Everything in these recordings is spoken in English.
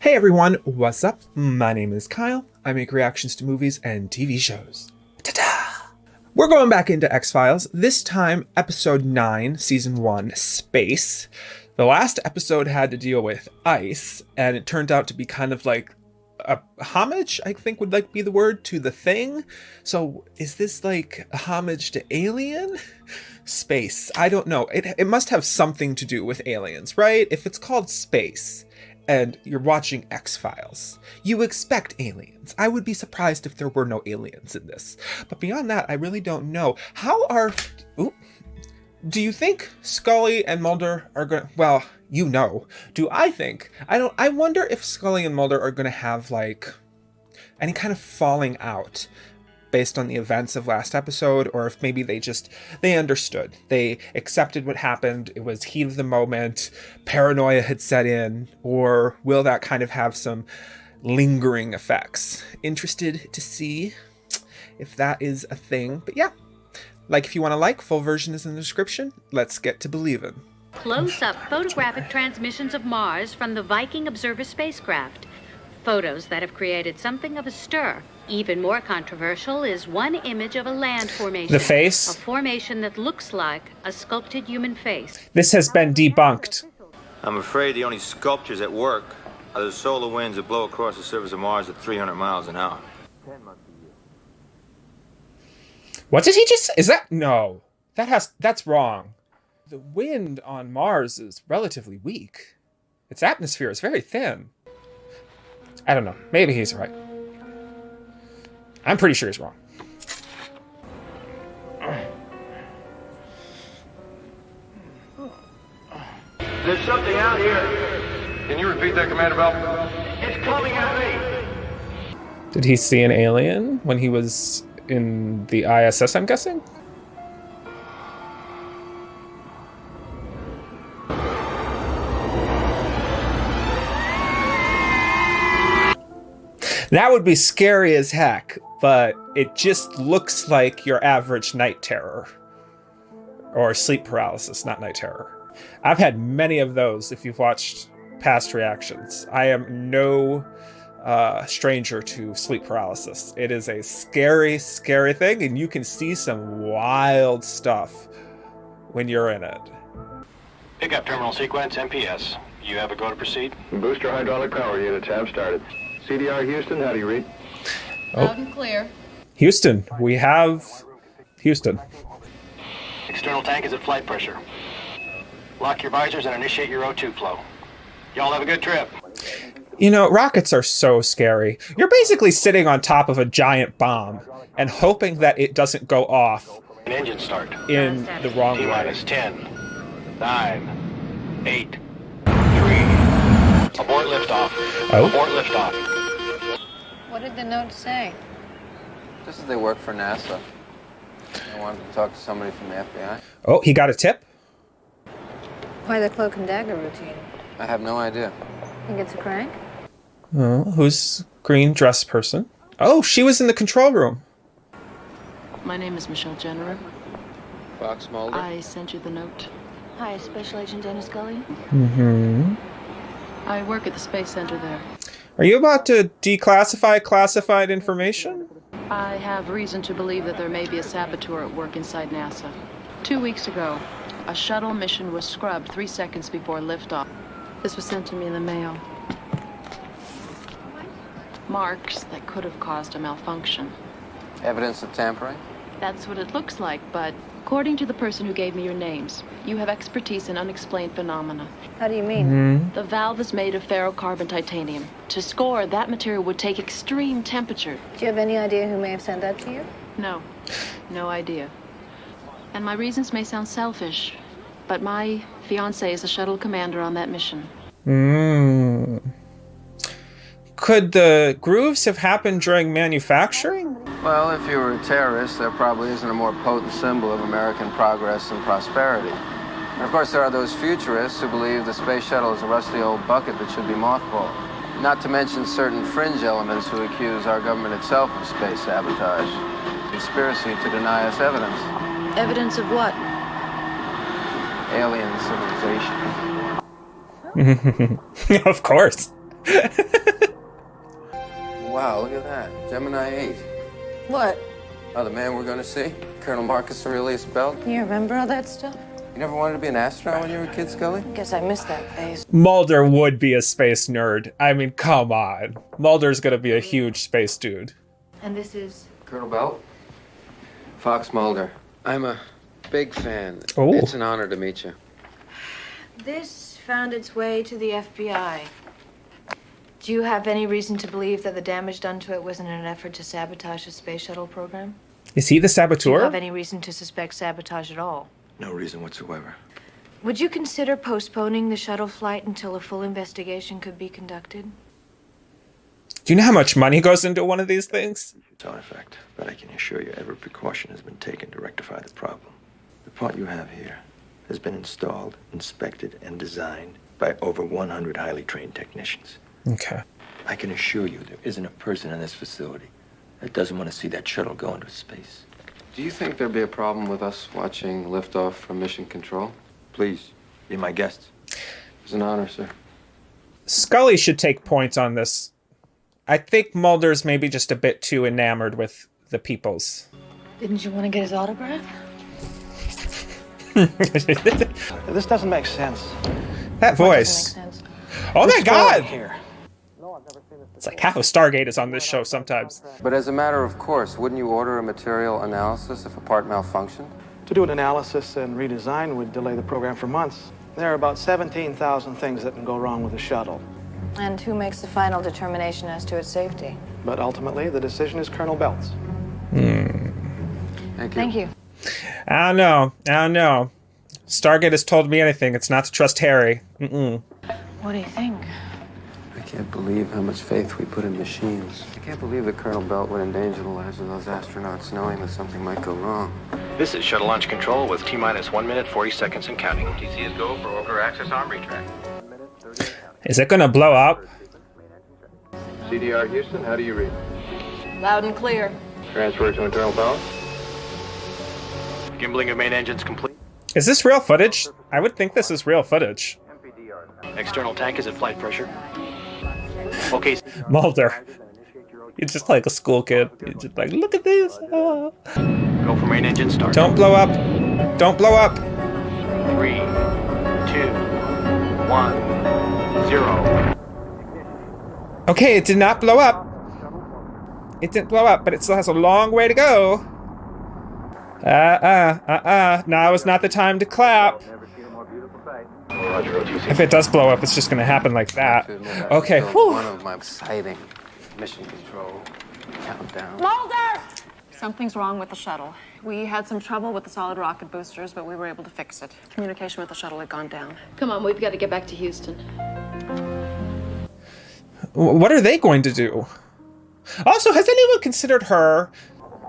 Hey everyone, what's up? My name is Kyle. I make reactions to movies and TV shows. Ta-da! We're going back into X-Files, this time episode 9, season 1, Space. The last episode had to deal with ice, and it turned out to be kind of like a homage, I think would like be the word, to The Thing. So is this like a homage to Alien? Space. I don't know. It must have something to do with aliens, right? If it's called Space and you're watching X-Files, you expect aliens. I would be surprised if there were no aliens in this. But beyond that, I really don't know. Do you think Scully and Mulder are going to, well, you know, do I think? I wonder if Scully and Mulder are going to have like any kind of falling out based on the events of last episode, or if maybe they understood. They accepted what happened. It was heat of the moment. Paranoia had set in, or will that kind of have some lingering effects? Interested to see if that is a thing. But yeah, if you want to full version is in the description. Let's get to believing. Close-up photographic transmissions of Mars from the Viking Observer spacecraft. Photos that have created something of a stir. Even more controversial is one image of a land formation. The face? A formation that looks like a sculpted human face. This has been debunked. I'm afraid the only sculptures at work are the solar winds that blow across the surface of Mars at 300 miles an hour. What did he just say? Is that? No. That's wrong. The wind on Mars is relatively weak. Its atmosphere is very thin. I don't know. Maybe he's right. I'm pretty sure he's wrong. There's something out here. Can you repeat that, Commander Bell? It's coming at me. Did he see an alien when he was in the ISS, I'm guessing? That would be scary as heck, but it just looks like your average night terror. Or sleep paralysis, not night terror. I've had many of those if you've watched past reactions. I am no stranger to sleep paralysis. It is a scary, scary thing, and you can see some wild stuff when you're in it. Pickup terminal sequence, MPS. You have a go to proceed? Booster hydraulic power units have started. CDR Houston, how do you read? Loud and clear. Houston, we have Houston. External tank is at flight pressure. Lock your visors and initiate your O2 flow. Y'all have a good trip. You know, rockets are so scary. You're basically sitting on top of a giant bomb and hoping that it doesn't go off An engine start. in the wrong way. T-minus 10, 9, 8, 3. Abort liftoff. Oh. Abort liftoff. What did the note say? Just as they work for NASA. I wanted to talk to somebody from the FBI. Oh, he got a tip? Why the cloak and dagger routine? I have no idea. Think it's a crank? Oh, who's green dress person? Oh, she was in the control room. My name is Michelle Jennerer. Fox Mulder? I sent you the note. Hi, Special Agent Dennis Scully. Mm-hmm. I work at the Space Center there. Are you about to declassify classified information? I have reason to believe that there may be a saboteur at work inside NASA. 2 weeks ago, a shuttle mission was scrubbed 3 seconds before liftoff. This was sent to me in the mail. Marks that could have caused a malfunction. Evidence of tampering? That's what it looks like, but according to the person who gave me your names, you have expertise in unexplained phenomena. How do you mean? The valve is made of ferrocarbon titanium. To score, that material would take extreme temperature. Do you have any idea who may have sent that to you? No, no idea. And my reasons may sound selfish, but my fiancé is the shuttle commander on that mission. Could the grooves have happened during manufacturing? Well, if you were a terrorist, there probably isn't a more potent symbol of American progress and prosperity. And of course, there are those futurists who believe the space shuttle is a rusty old bucket that should be mothballed. Not to mention certain fringe elements who accuse our government itself of space sabotage. Conspiracy to deny us evidence. Evidence of what? Alien civilization. Of course. Wow, look at that. Gemini 8. What? Oh, the man we're gonna see? Colonel Marcus Aurelius Belt? You remember all that stuff? You never wanted to be an astronaut when you were a kid, Scully? Guess I missed that phase. Mulder would be a space nerd. I mean, come on. Mulder's gonna be a huge space dude. And this is... Colonel Belt? Fox Mulder. I'm a big fan. Oh. It's an honor to meet you. This found its way to the FBI. Do you have any reason to believe that the damage done to it was in an effort to sabotage the space shuttle program? Is he the Do you saboteur? have any reason to suspect sabotage at all? No reason whatsoever. Would you consider postponing the shuttle flight until a full investigation could be conducted? Do you know how much money goes into one of these things? It's on effect, but I can assure you every precaution has been taken to rectify the problem. The part you have here has been installed, inspected, and designed by over 100 highly trained technicians. Okay. I can assure you there isn't a person in this facility that doesn't want to see that shuttle go into space. Do you think there'd be a problem with us watching liftoff from Mission Control? Please, be my guests. It's an honor, sir. Scully should take points on this. I think Mulder's maybe just a bit too enamored with the peoples. Didn't you want to get his autograph? This doesn't make sense. That voice. Doesn't make sense. Oh my god! Here. It's like half of Stargate is on this show sometimes. But as a matter of course, wouldn't you order a material analysis if a part malfunctioned? To do an analysis and redesign would delay the program for months. There are about 17,000 things that can go wrong with the shuttle. And who makes the final determination as to its safety? But ultimately, the decision is Colonel Belt's. Thank you. Thank you. I don't know. Stargate has told me anything. It's not to trust Harry. What do you think? I can't believe how much faith we put in machines. I can't believe that Colonel Belt would endanger the lives of those astronauts knowing that something might go wrong. This is shuttle launch control with T-minus 1 minute, 40 seconds and counting. TC is go for Order Access Arm retract. Is it gonna blow up? CDR Houston, how do you read? Loud and clear. Transfer to internal power. Gimbling of main engines complete. Is this real footage? I would think this is real footage. External tank is at flight pressure. Okay. Mulder. You're just like a school kid. You're just like, look at this. Oh. Go for main engine start. Don't blow up. Don't blow up. 3, 2, 1, 0. Okay, it did not blow up. It didn't blow up, but it still has a long way to go. Now is not the time to clap. If it does blow up, it's just gonna happen like that. Okay, whew. One of my exciting mission control countdown. Mulder! Something's wrong with the shuttle. We had some trouble with the solid rocket boosters, but we were able to fix it. Communication with the shuttle had gone down. Come on, we've got to get back to Houston. What are they going to do? Also, has anyone considered her?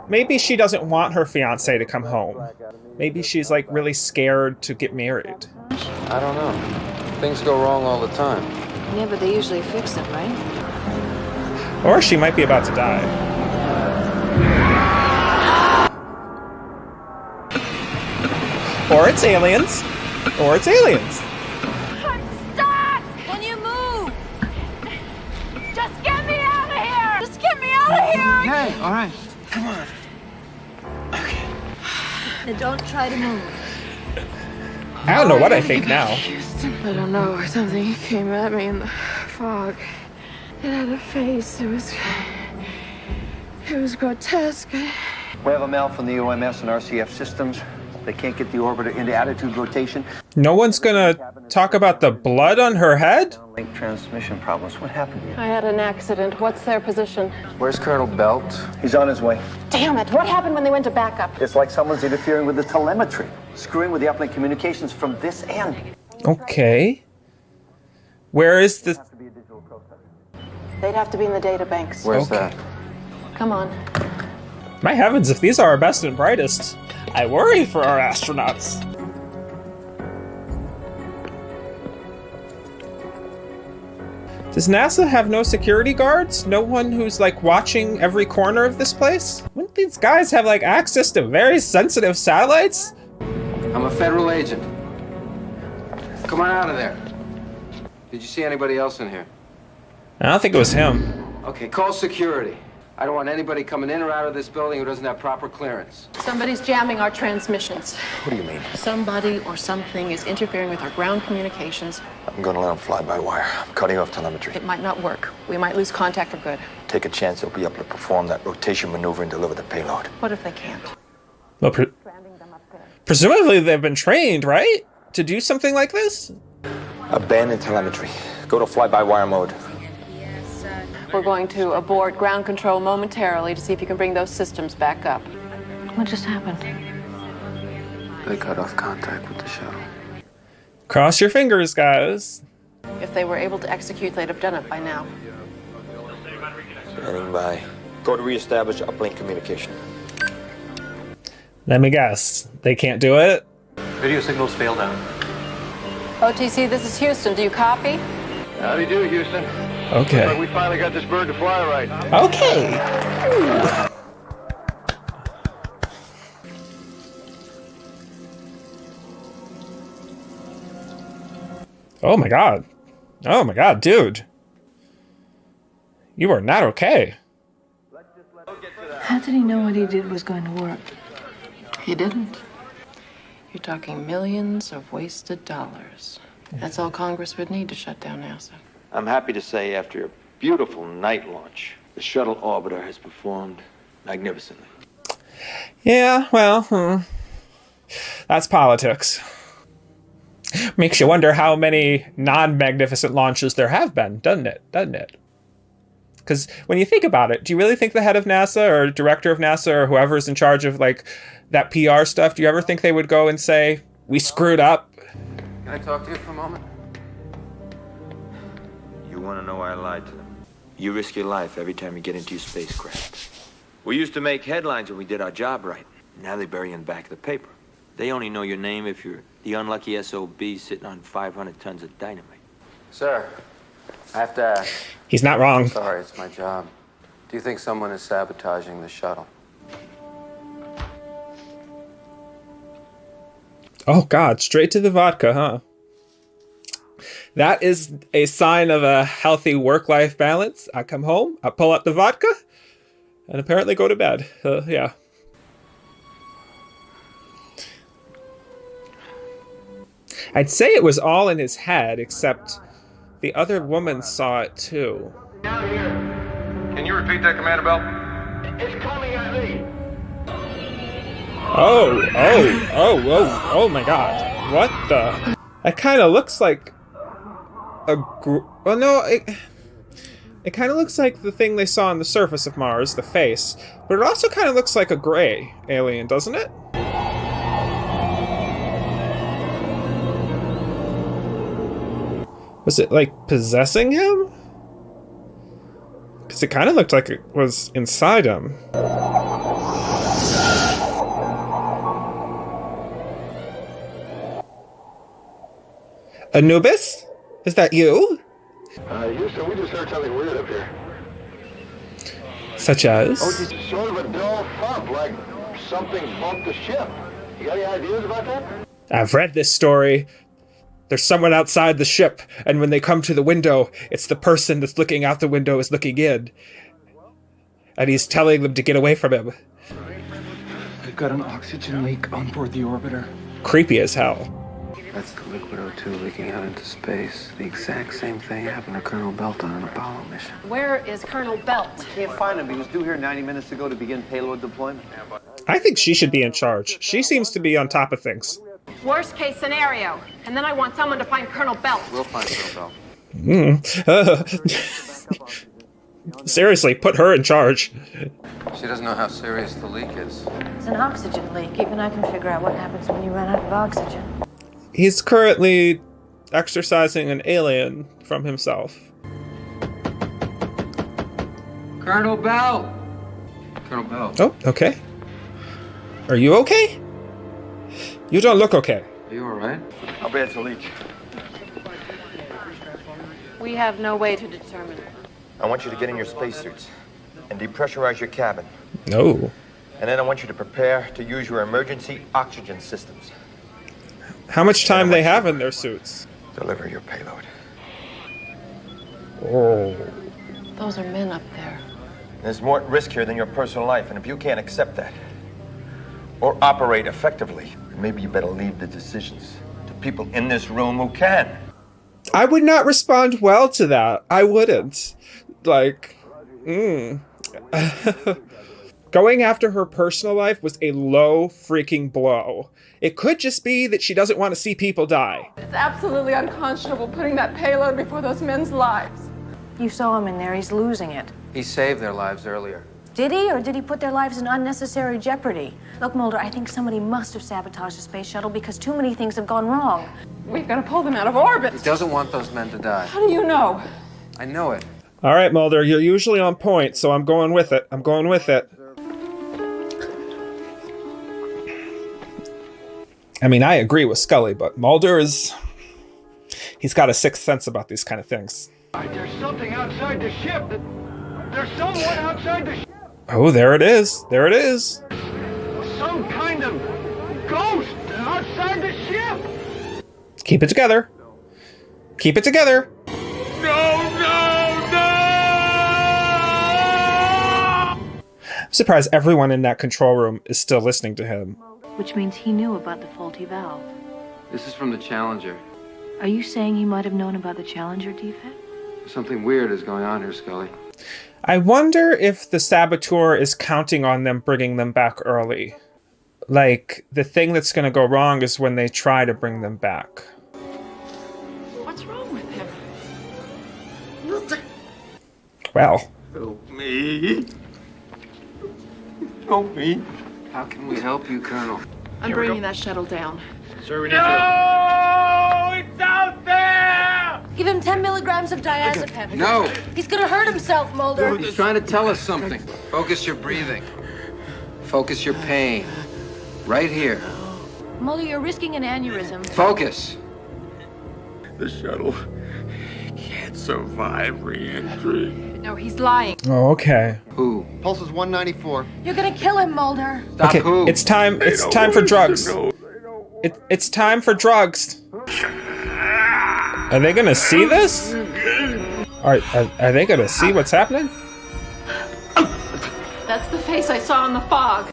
Maybe she doesn't want her fiance to come home. Maybe she's like really scared to get married. I don't know. Things go wrong all the time. Yeah, but they usually fix them, right? Or she might be about to die. Or it's aliens. Or it's aliens. Stop! Can you move? Just get me out of here! Just get me out of here! Hey, all right. Come on. Then don't try to move. I don't know what I think now. I don't know. Something came at me in the fog. It had a face. It was grotesque. We have a mail from the OMS and RCF systems. They can't get the orbiter into attitude rotation. No one's gonna talk about the blood on her head? Link transmission problems. What happened to you? I had an accident. What's their position? Where's Colonel Belt? He's on his way. Damn it. What happened when they went to backup? It's like someone's interfering with the telemetry, screwing with the uplink communications from this end. Okay. Where is the... They'd have to be in the data banks. Where's Okay. that? Come on. My heavens, if these are our best and brightest, I worry for our astronauts. Does NASA have no security guards? No one who's like watching every corner of this place? Wouldn't these guys have like access to very sensitive satellites? I'm a federal agent. Come on out of there. Did you see anybody else in here? I don't think it was him. Okay, call security. I don't want anybody coming in or out of this building who doesn't have proper clearance. Somebody's jamming our transmissions. What do you mean? Somebody or something is interfering with our ground communications. I'm gonna let him fly by wire. I'm cutting off telemetry. It might not work. We might lose contact for good. Take a chance they'll be able to perform that rotation maneuver and deliver the payload. What if they can't? Well, presumably they've been trained, right? To do something like this? Abandon telemetry. Go to fly-by-wire mode. We're going to abort ground control momentarily to see if you can bring those systems back up. What just happened? They cut off contact with the shuttle. Cross your fingers, guys. If they were able to execute, they'd have done it by now. Standing by. Go to reestablish uplink communication. Let me guess. They can't do it? Video signals failed out. OTC, this is Houston. Do you copy? Howdy do, Houston. Okay. Looks like we finally got this bird to fly right. Okay. Oh my god. Oh my god, dude. You are not okay. How did he know what he did was going to work? He didn't. You're talking millions of wasted dollars. That's all Congress would need to shut down NASA. I'm happy to say after a beautiful night launch, the shuttle orbiter has performed magnificently. Yeah, well, that's politics. Makes you wonder how many non-magnificent launches there have been, doesn't it? Because when you think about it, do you really think the head of NASA or director of NASA or whoever's in charge of like that PR stuff, do you ever think they would go and say, we screwed up? Can I talk to you for a moment? You want to know why I lied to them? You risk your life every time you get into your spacecraft. We used to make headlines when we did our job right. Now they bury in the back of the paper. They only know your name if you're the unlucky SOB sitting on 500 tons of dynamite. Sir, I have to ask. He's not wrong. Sorry, it's my job. Do you think someone is sabotaging the shuttle? Oh god, straight to the vodka, huh? That is a sign of a healthy work-life balance. I come home, I pull out the vodka, and apparently go to bed. Yeah. I'd say it was all in his head, except the other woman saw it too. Down here. Can you repeat that, Commander Bell? It's coming at me. Oh my god. What the? It kind of looks like a well, no, it kind of looks like the thing they saw on the surface of Mars, the face, but it also kind of looks like a gray alien, doesn't it? Was it like possessing him? Because it kind of looked like it was inside him. Anubis? Is that you? Houston, we just heard something weird up here. Such as? It's sort of a dull thump, like something bumped the ship. You got any ideas about that? I've read this story. There's someone outside the ship, and when they come to the window, it's the person that's looking out the window is looking in. And he's telling them to get away from him. We've got an oxygen leak on board the orbiter. Creepy as hell. That's the liquid O2 leaking out into space. The exact same thing happened to Colonel Belt on an Apollo mission. Where is Colonel Belt? Can't find him. He was due here 90 minutes ago to begin payload deployment. I think she should be in charge. She seems to be on top of things. Worst case scenario. And then I want someone to find Colonel Belt. We'll find Colonel Belt. Seriously, put her in charge. She doesn't know how serious the leak is. It's an oxygen leak. Even I can figure out what happens when you run out of oxygen. He's currently exorcising an alien from himself. Colonel Belt! Colonel Belt. Oh, okay. Are you okay? You don't look okay. Are you alright? How bad's the leak? We have no way to determine. I want you to get in your spacesuits and depressurize your cabin. No. And then I want you to prepare to use your emergency oxygen systems. How much time they have in their suits? Deliver your payload. Oh. Those are men up there. There's more at risk here than your personal life, and if you can't accept that or operate effectively, maybe you better leave the decisions to people in this room who can. I would not respond well to that. I wouldn't. Like, Going after her personal life was a low freaking blow. It could just be that she doesn't want to see people die. It's absolutely unconscionable putting that payload before those men's lives. You saw him in there. He's losing it. He saved their lives earlier. Did he, or did he put their lives in unnecessary jeopardy? Look, Mulder, I think somebody must have sabotaged the space shuttle because too many things have gone wrong. We've got to pull them out of orbit. He doesn't want those men to die. How do you know? I know it. All right, Mulder, you're usually on point, so I'm going with it. I mean, I agree with Scully, but Mulder he's got a sixth sense about these kind of things. There's something outside the ship. There's someone outside the ship. Oh, there it is. Some kind of ghost outside the ship. Keep it together. No! I'm surprised everyone in that control room is still listening to him. Which means he knew about the faulty valve. This is from the Challenger. Are you saying he might have known about the Challenger defect? Something weird is going on here, Scully. I wonder if the saboteur is counting on them bringing them back early. Like, the thing that's going to go wrong is when they try to bring them back. What's wrong with him? Well. Help me. Help me. How can we help you, Colonel? I'm bringing that shuttle down. Sir, we need to... It's out there! Give him 10 milligrams of diazepam. No! He's gonna hurt himself, Mulder. He's trying to tell us something. Focus your breathing. Focus your pain. Right here. Mulder, you're risking an aneurysm. Focus. The shuttle can't survive re-entry. No, he's lying. Oh, okay. Who? Pulse is 194. You're gonna kill him, Mulder. Stop Okay, who? it's time for drugs. It's time for drugs. Are they gonna see this? Are they gonna see what's happening? That's the face I saw in the fog.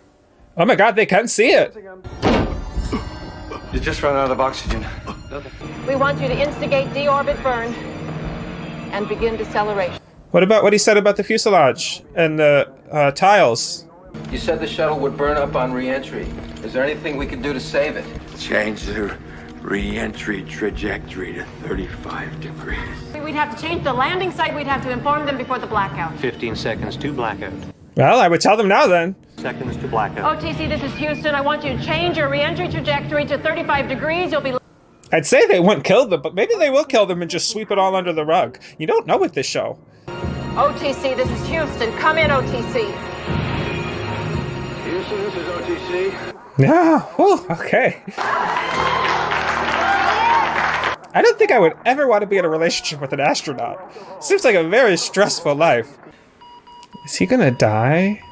Oh my god, they can see it. You just ran out of oxygen. We want you to instigate deorbit burn and begin deceleration. What about what he said about the fuselage and the tiles? You said the shuttle would burn up on re-entry. Is there anything we can do to save it? Change the re-entry trajectory to 35 degrees. We'd have to change the landing site. We'd have to inform them before the blackout. 15 seconds to blackout. Well, I would tell them now then. Seconds to blackout. OTC, this is Houston. I want you to change your re-entry trajectory to 35 degrees. You'll be... I'd say they wouldn't kill them, but maybe they will kill them and just sweep it all under the rug. You don't know with this show. OTC, this is Houston. Come in, OTC. Houston, this is OTC. Yeah, whew, okay. I don't think I would ever want to be in a relationship with an astronaut. Seems like a very stressful life. Is he gonna die?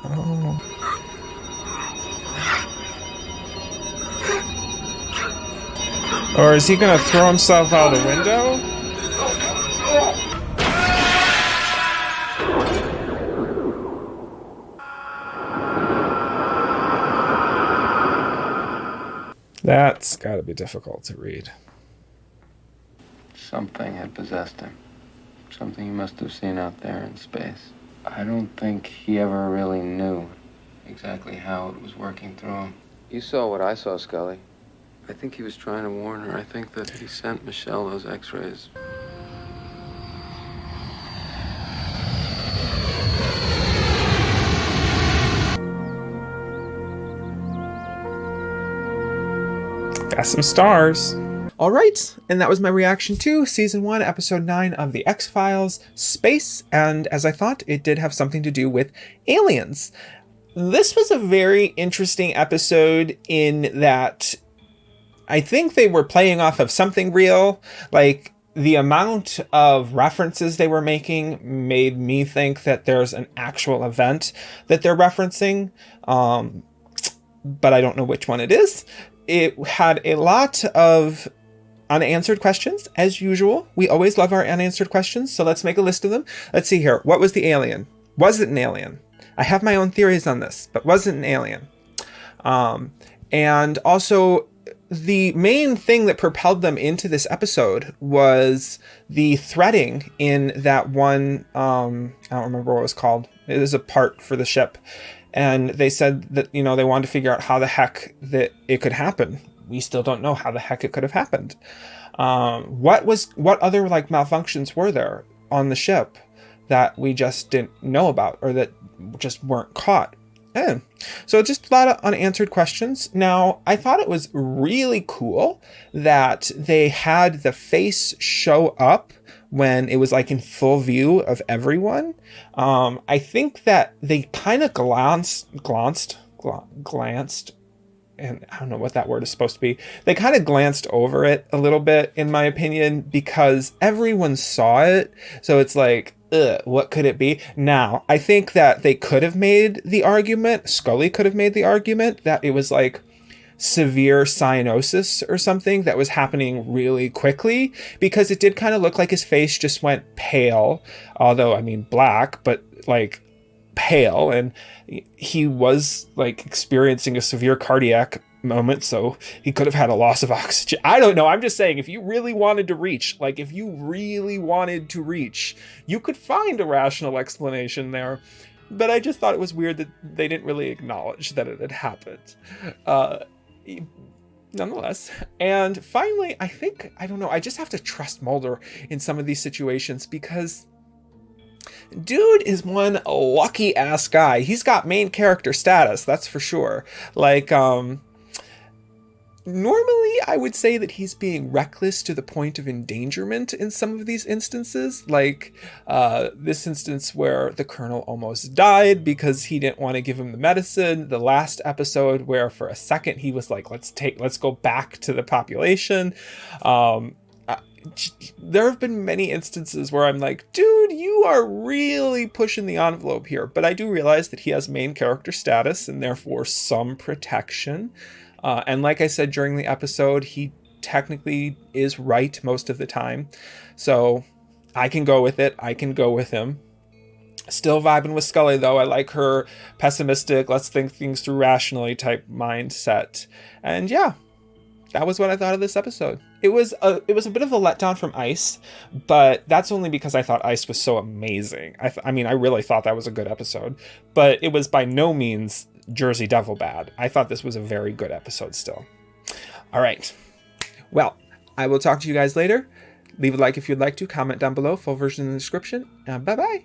Oh. Or is he gonna throw himself out the window? That's gotta be difficult to read. Something had possessed him. Something he must have seen out there in space. I don't think he ever really knew exactly how it was working through him. You saw what I saw, Scully. I think he was trying to warn her. I think that he sent Michelle those x-rays. Got some stars. All right, and that was my reaction to Season 1, Episode 9 of The X-Files, Space, and as I thought, it did have something to do with aliens. This was a very interesting episode in that I think they were playing off of something real. Like, the amount of references they were making made me think that there's an actual event that they're referencing, but I don't know which one it is. It had a lot of unanswered questions, as usual. We always love our unanswered questions, so let's make a list of them. Let's see here. What was the alien? Was it an alien? I have my own theories on this, but was it an alien? And also, the main thing that propelled them into this episode was the threading in that one, I don't remember what it was called. It was a part for the ship. And they said that, they wanted to figure out how the heck that it could happen. We still don't know how the heck it could have happened. What other malfunctions were there on the ship that we just didn't know about or that just weren't caught? So just a lot of unanswered questions. Now, I thought it was really cool that they had the face show up when it was in full view of everyone. I think that they kind of glanced, and I don't know what that word is supposed to be. They kind of glanced over it a little bit, in my opinion, because everyone saw it. So it's what could it be? Now, I think that they could have made the argument, Scully could have made the argument that it was severe cyanosis or something that was happening really quickly, because it did kind of look like his face just went pale, although, black, but pale, and he was experiencing a severe cardiac moment, so he could have had a loss of oxygen. I don't know. I'm just saying, if you really wanted to reach, you could find a rational explanation there. But I just thought it was weird that they didn't really acknowledge that it had happened. Nonetheless. And finally, I just have to trust Mulder in some of these situations, because dude is one lucky ass guy. He's got main character status, that's for sure. Normally, I would say that he's being reckless to the point of endangerment in some of these instances, this instance where the colonel almost died because he didn't want to give him the medicine. The last episode where for a second he was let's go back to the population. There have been many instances where I'm dude, you are really pushing the envelope here. But I do realize that he has main character status and therefore some protection. And like I said during the episode, he technically is right most of the time. So I can go with it. I can go with him. Still vibing with Scully, though. I like her pessimistic, let's think things through rationally type mindset. And yeah, that was what I thought of this episode. It was a bit of a letdown from Ice, but that's only because I thought Ice was so amazing. I really thought that was a good episode, but it was by no means Jersey Devil bad. I thought this was a very good episode still. All right. Well, I will talk to you guys later. Leave a like if you'd like to. Comment down below. Full version in the description. Bye-bye.